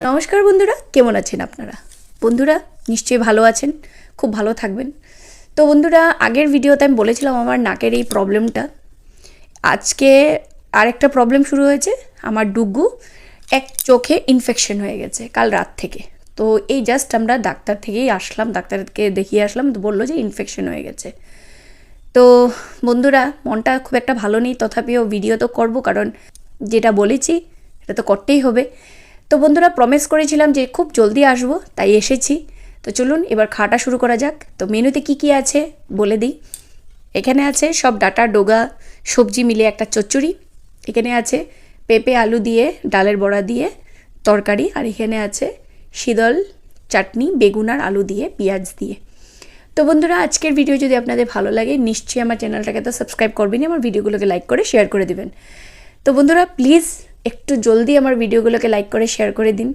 নমস্কার বন্ধুরা, কেমন আছেন আপনারা? বন্ধুরা নিশ্চয়ই ভালো আছেন, খুব ভালো থাকবেন। তো বন্ধুরা, আগের ভিডিওতে আমি বলেছিলাম আমার নাকের এই প্রবলেমটা। আজকে আরেকটা প্রবলেম শুরু হয়েছে। আমার ডুগু এক চোখে ইনফেকশন হয়ে গেছে কাল রাত থেকে। তো এই জাস্ট আমরা ডাক্তার থেকেই আসলাম, ডাক্তারকে দেখিয়ে আসলাম, তো বললো যে ইনফেকশন হয়ে গেছে। তো বন্ধুরা, মনটা খুব একটা ভালো নেই, তথাপিও ভিডিও তো করবো, কারণ যেটা বলেছি এটা তো করতেই হবে। তো বন্ধুরা, প্রমিস করেছিলাম যে খুব জলদি আসবো, তাই এসেছি। তো চলুন এবার খাওয়াটা শুরু করা যাক। তো মেনুতে কি কি আছে বলে দিই। এখানে আছে সব ডাটা ডোগা সবজি মিলে একটা চচ্চড়ি। এখানে আছে পেঁপে আলু দিয়ে ডালের বড়া দিয়ে তরকারি। আর এখানে আছে শীতল চাটনি বেগুন আর আলু দিয়ে পেঁয়াজ দিয়ে। তো বন্ধুরা, আজকের ভিডিও যদি আপনাদের ভালো লাগে নিশ্চয়ই আমার চ্যানেলটাকে তো সাবস্ক্রাইব করবেন, আমার ভিডিওগুলোকে লাইক করে শেয়ার করে দিবেন। তো বন্ধুরা প্লিজ একটু জলদি আমার ভিডিওগুলোকে লাইক করে শেয়ার করে দিন।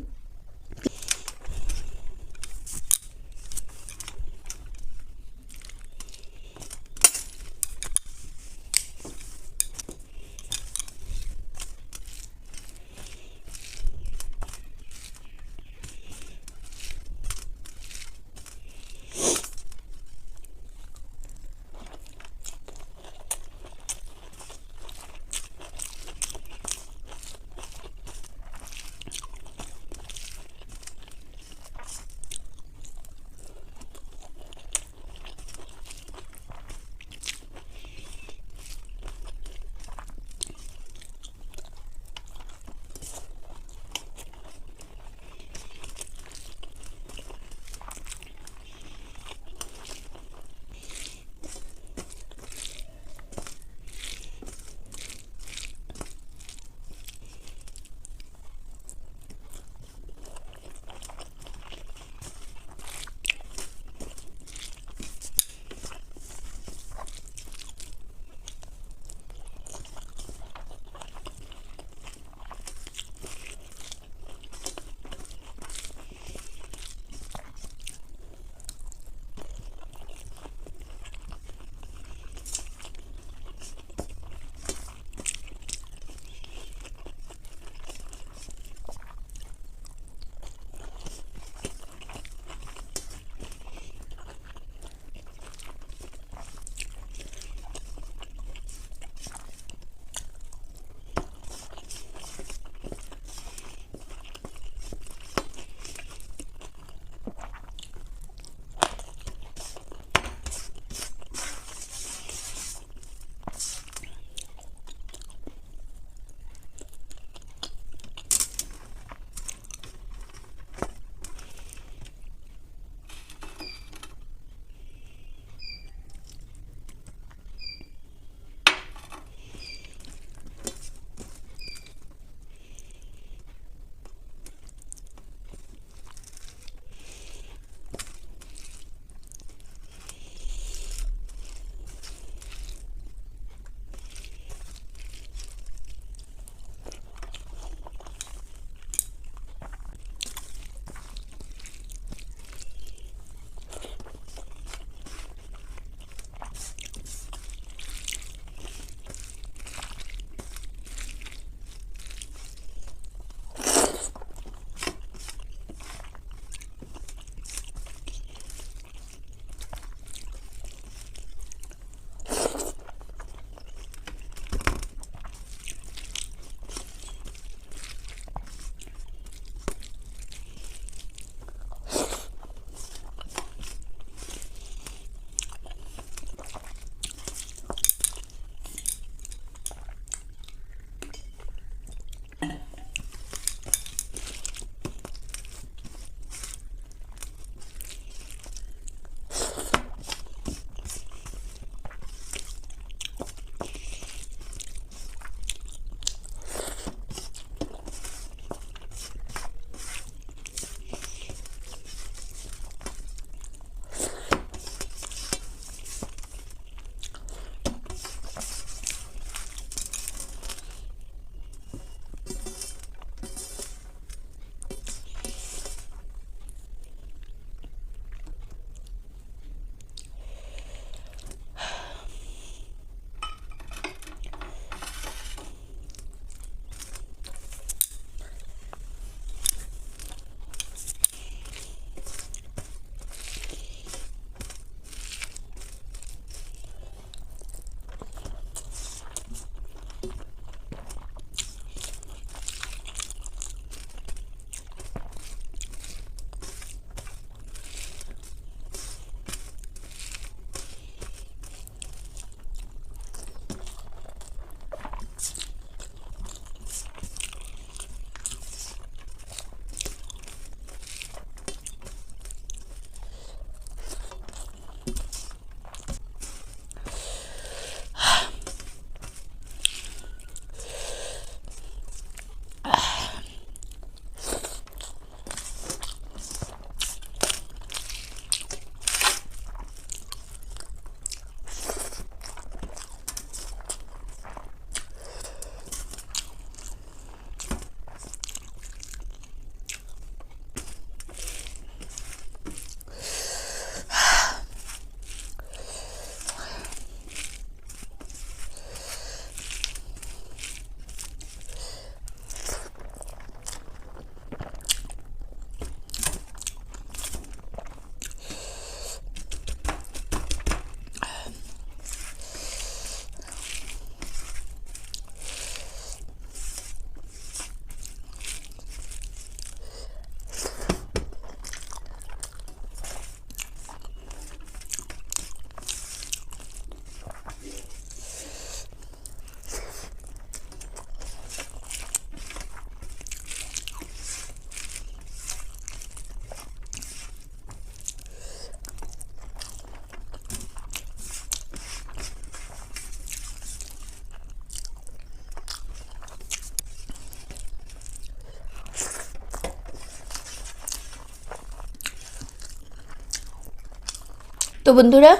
বন্ধুরা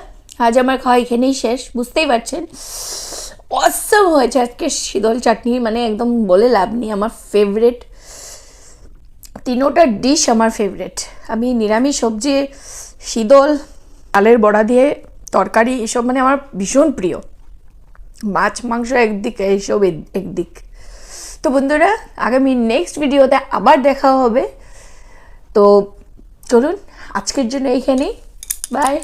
আজ আমার খাওয়া এখানেই শেষ, বুঝতেই পারছেন অসম হয়েছে আজকে শীতল চাটনি, মানে একদম বলে লাভ নেই। আমার ফেভারেট তিনোটা ডিশ আমার ফেভারেট। আমি নিরামিষ সবজি, শীতল, আলের বড়া দিয়ে তরকারি এসব মানে আমার ভীষণ প্রিয়। মাছ মাংস একদিক, এইসব একদিক। তো বন্ধুরা আগামী নেক্সট ভিডিওতে আবার দেখা হবে। তো চলুন আজকের জন্য এইখানেই, বাই।